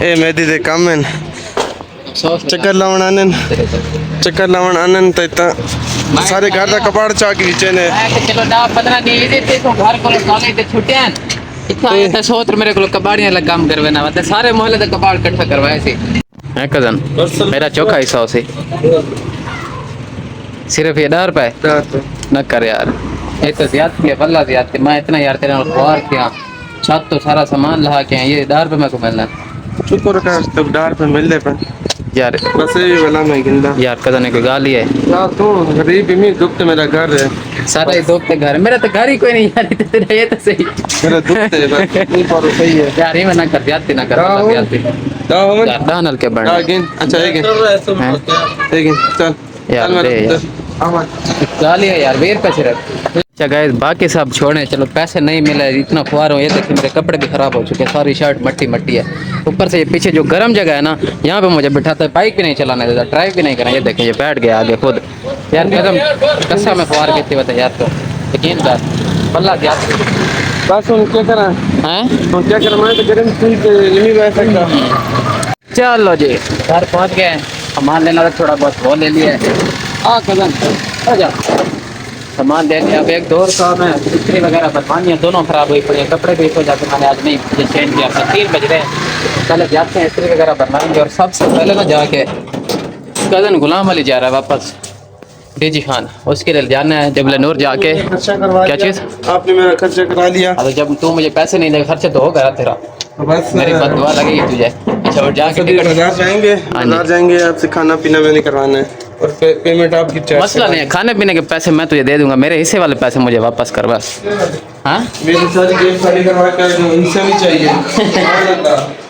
ए मेहदी दे काम है चक्कर लावन आनन तो इतना सारे घर का कबाड़ चा के नीचे ने चलो 10-15 दिन थे तो घर को साले ते छुट्टियां इतना आया था सोच मेरे को कबाड़ियां लग काम करवाना वाते सारे मोहल्ले का कबाड़ इकट्ठा करवाए थे है कजन मेरा चौका हिस्सा से सिर्फ ये 10 रुपए न कर यार ये तो ज्यादा है वल्ला ज्यादा मैं इतना यार तेरा ख्वार किया छत तो सारा सामान लहा के ये 10 रुपए मेरे को मिलना शुक्र कर तब 10 रुपए मिल दे पर यार बस ये वाला मैं गिंदा यार कजन ने कोई गाली है यार तू गरीब ही दुख तो मेरा घर है सारा ही दुख ते घर मेरा तो घर ही कोई नहीं यार तेरा ये तो सही मेरा दुख है बस नहीं पर सही है यार ये ना कर जाते ना कर जाते यार दानल के बन अच्छा एक चल यार दे गाली है यार 20 रुपए सिर्फ अच्छा गाइस बाकी सब छोड़े चलो पैसे नहीं मिले इतना खुआर हूँ ये देखिए मेरे कपड़े भी खराब हो चुके हैं सारी शर्ट मट्टी है ऊपर से ये पीछे जो गर्म जगह है ना यहाँ पे मुझे बिठाता है बाइक भी नहीं चलाने देता ड्राइव भी नहीं करना ये देखें ये बैठ गया आगे खुद यार कसम कस्सा में खुआर कहती बता यार तो यकीन कर बल्ला यार बस उन क्या करा हैं तो क्या करा मैं तो गर्म चीज नहीं बैठ सकता चलो जी घर पहुँच गए सामान लेना था थोड़ा बहुत वो ले लिया हाँ कजन आ जा सामान ले लिया अब एक दौर का मैं इस्त्री वगैरह बनवानी है दोनों खराब हुई पड़ी है कपड़े भी हो जाते मैंने आज नहीं मुझे चेंज किया था 3 बज रहे हैं पहले जाते हैं इस्त्री वगैरह बनवाएंगे और सबसे पहले ना जाके कज़न गुलाम अली जा रहा है वापस डीजी खान उसके लिए जाना है जबल नूर जाके क्या चीज़ आपने मेरा खर्चा करा लिया अब जब तू मुझे पैसे नहीं देगा खर्चा तो होगा तेरा बस मेरी बात दुआ लगेगी तुझे अच्छा और जाके बाजार जाएंगे आपसे खाना पीना मैंने करवाना है और पेमेंट आपकी मसला नहीं है खाने पीने के पैसे मैं तुझे दे दूंगा मेरे हिस्से वाले पैसे मुझे वापस कर बस हाँ मेरी सारी जेब खाली करवा कर हिस्सा भी चाहिए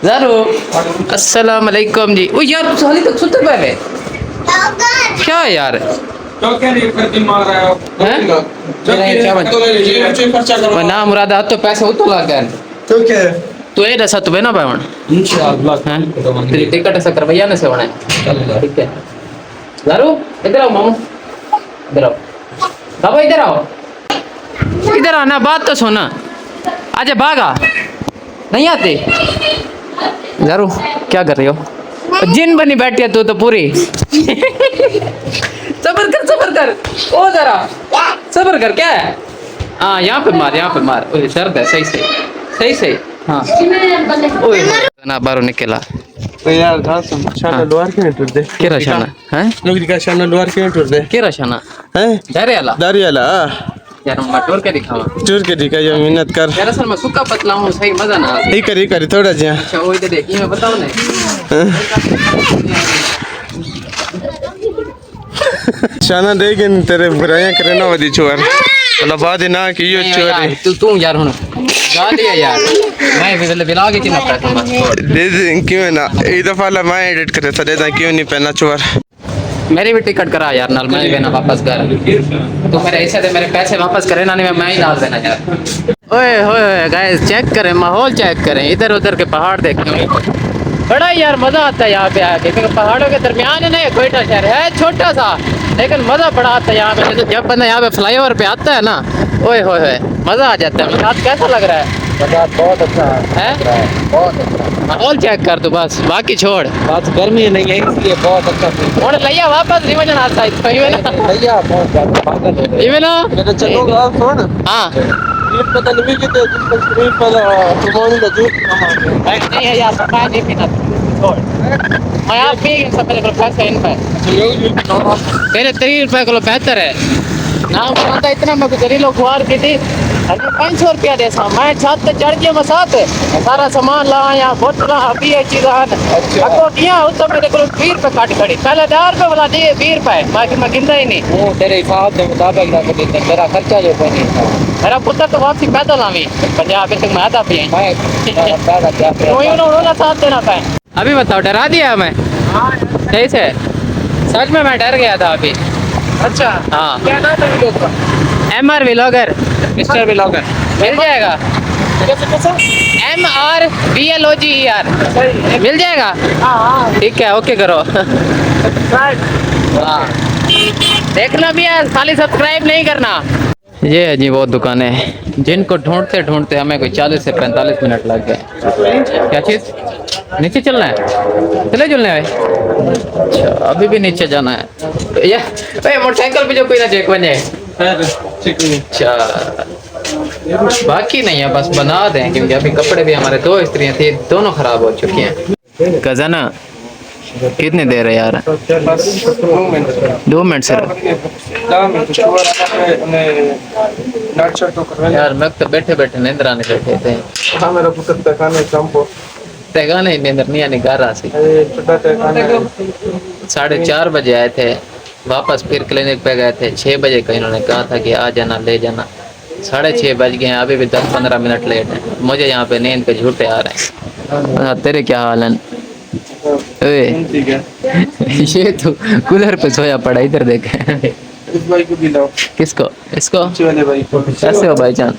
जरूर अस्सलाम वालेकुम जी ओ यार तू साली तक सुनते पहले क्या यार तो क्या नहीं करके मार रहा है मैं ना मुरादा तो पैसे हो तो लग गए तो क्या तो ये दसा तू ना पावन इंशाल्लाह हैं तेरी टिकट ऐसा करवाया ना से बना ठीक है जरूर इधर आओ मामू इधर आओ बाबा इधर आना बात तो सुना आजा भागा नहीं आते जरूर क्या कर रही हो जिन बनी बैठी है तू तो पूरी सबर कर ओ जरा सबर कर क्या है हाँ यहाँ पे मार ओए दर्द है सही हाँ ओए ना बारो निकला तो यार था शाना लोअर के टूट दे केरा शाना हैं नौकरी का शाना लोअर के टूट दे केरा शाना हैं दारियाला यार मैं टूर के दिखावा टूर के दिखा जो मेहनत कर यार असल में सुक्का पतला हूं सही मजा ना ही करी थोड़ा जिया अच्छा वो इधर देखिए मैं बताऊं ना शाना देख तेरे बुराइयां करे ना वदी चोर मतलब बात है ना कि ये चोर तू यार हुन गाली है यार मैं भी बिला के ना पैसा दे क्यों ना एक दफा ला मैं एडिट करे था दे क्यों नहीं पहना चोर मेरी भी टिकट करा यार नाल मैं भी ना वापस कर तू मेरे ऐसे दे मेरे पैसे वापस करे ना नहीं मैं ही डाल देना यार ओए होए गाइस चेक करें माहौल चेक करें इधर उधर के पहाड़ देखें बड़ा यार मजा आता है यहाँ पे आके क्योंकि पहाड़ों के दरमियान है ना कोयटा शहर है छोटा सा लेकिन मजा बड़ा आता है यहाँ पे तो जब बंदा यहाँ पे फ्लाईओवर पे आता है ना ओए होए मजा आ जाता है मजा कैसा लग रहा है बहुत अच्छा है बहुत अच्छा माहौल चेक कर तू बस बाकी छोड़ बात गर्मी नहीं है इसलिए बहुत अच्छा और लैया वापस नहीं मजा आता है भैया बहुत ज्यादा पागल हो ये ना मैं चलूंगा सुन हाँ ये पता नहीं कि तो स्क्रीन पर तुम्हारी का जूस नहीं है यार पता नहीं पीना छोड़ मैं आप पी सब मेरे को पैसे इन पे मेरे 3 रुपए किलो बेहतर है नाम पता इतना मैं गरीब लोग खुआर की थी 500 रुपया दे सा मैं छत पे चढ़ गया मसात सारा सामान ला या बोतल अभी ये चीज अको किया उस सब मेरे को 20 रुपए काट खड़ी पहले 10 रुपए वाला दिए 20 रुपए बाकी मैं गिनता ही नहीं वो तेरे हिसाब के मुताबिक ना कर तेरा खर्चा जो कोई नहीं मेरा पुत्र तो वापसी पैदल आवी पंजाब तक मैं आता भी मैं पैदा क्या कोई उन्होंने साथ देना पाए अभी बताओ डरा दिया मैं सही से सच में मैं डर गया था अभी अच्छा हाँ क्या नाम है वीडियो का MR व्लॉगर मिस्टर व्लॉगर मिल जाएगा कैसे MRVLOGER मिल जाएगा हाँ ठीक है ओके करो देखना भी है खाली सब्सक्राइब नहीं करना ये है जी वो दुकानें जिनको ढूंढते ढूंढते हमें कोई 40 से 45 मिनट लग गए क्या चीज़ नीचे चलना है, चले चलने है। अच्छा अभी भी नीचे जाना है। या मोटरसाइकिल पे जो कोई ना चेक बन जाए। अच्छा बाकी नहीं है, बस बना दें क्योंकि अभी कपड़े भी हमारे दो स्त्रियां थी, दोनों खराब हो चुकी हैं। कज़न कितने दे रहे यार? 2 मिनट सर। यार मैं तो बैठे बैठे नींद आने बैठे थे। तहगाने नींद नहीं आने गा रहा सी। 4:30 बजे आए थे, वापस फिर क्लिनिक पे गए थे। 6 बजे का इन्होंने कहा था कि आ जाना ले जाना। 6:30 बज गए हैं, अभी भी 10-15 मिनट लेट है। मुझे यहाँ पे नींद के झूठे आ रहे हैं। तेरे क्या हाल है? ये तो कूलर पे सोया पड़ा, इधर देख। इस भाई को भी लाओ। किसको? इसको? वाले भाई को। कैसे हो भाईजान?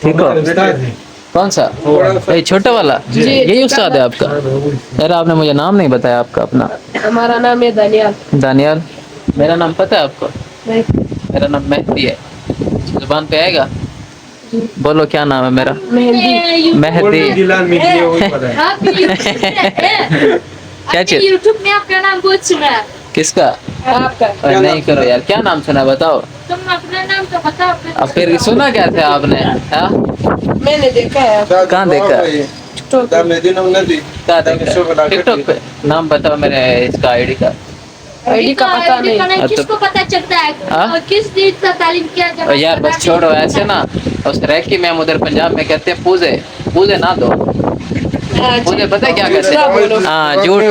ठीक हो? कौन सा? ये छोटा वाला? यही उस्ताद है आपका? यार आपने मुझे नाम नहीं बताया आपका अपना। हमारा नाम है दानियाल। दानियाल? मेरा नाम पता है आपको? नहीं। मेरा नाम मेहदी है। जुबान पे आएगा? बोलो क्या नाम है मेरा? मेहंदी। मेहदी। क्या चीज? यूट्यूब में आपका नाम बहुत सुना है। किसका? आपका? नहीं करो यार, क्या नाम सुना बताओ। तुम अपना नाम तो बताओ। अब फिर सुना क्या था आपने? हाँ? मैंने देखा है। कहाँ देखा? दा मेदिना नदी। कहाँ देखा? टिकटॉक पे। नाम बताओ मेरे इसका आईडी का। आईडी का पता नहीं। किसको पता चलता है हाँ? किस दिन का तालीम किया और यार बस छोड़ो ऐसे ना। उस रैकी में हम उधर पंजाब में कहते हैं पूजे। पूजे ना दो। मुझे पता है क्या कहते हैं? हाँ झूठ।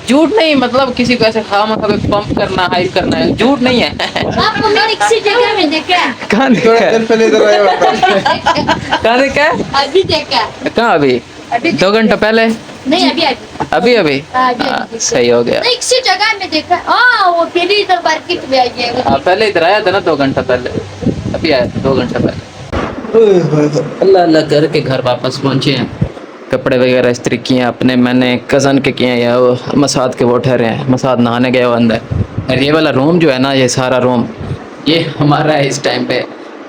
झूठ नहीं, मतलब किसी को ऐसे खामखा पंप करना, हाइप करना है, झूठ नहीं है। आपको मैंने किसी जगह में देखा है। कहाँ देखा है? पहले इधर आया होता। कहाँ देखा है? अभी देखा है। कहाँ अभी? 2 घंटा पहले? नहीं अभी अभी अभी? अभी हाँ, सही हो गया। नहीं किसी जगह में देखा। वो फिर इधर मार्केट में आई है। हाँ पहले इधर आया था ना 2 घंटा पहले। अभी आया था 2 घंटा पहले। अल्लाह अल्लाह करके घर वापस पहुँचे हैं। कपड़े वगैरह इस्त्री किए हैं अपने, मैंने कज़न के किए हैं। या वो मसाद के वो ठहरे हैं, मसाद नहाने गए वो अंदर। और ये वाला रूम जो है ना, ये सारा रूम ये हमारा है इस टाइम पे।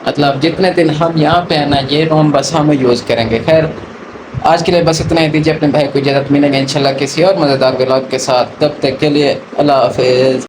मतलब जितने दिन हम यहाँ पे हैं ना, ये रूम बस हम यूज़ करेंगे। खैर आज के लिए बस इतना ही। दीजिए अपने भाई को इजाज़त, मिलेंगे इंशाल्लाह किसी और मज़ेदार व्लॉग के साथ। तब तक के लिए अल्लाह हाफिज़।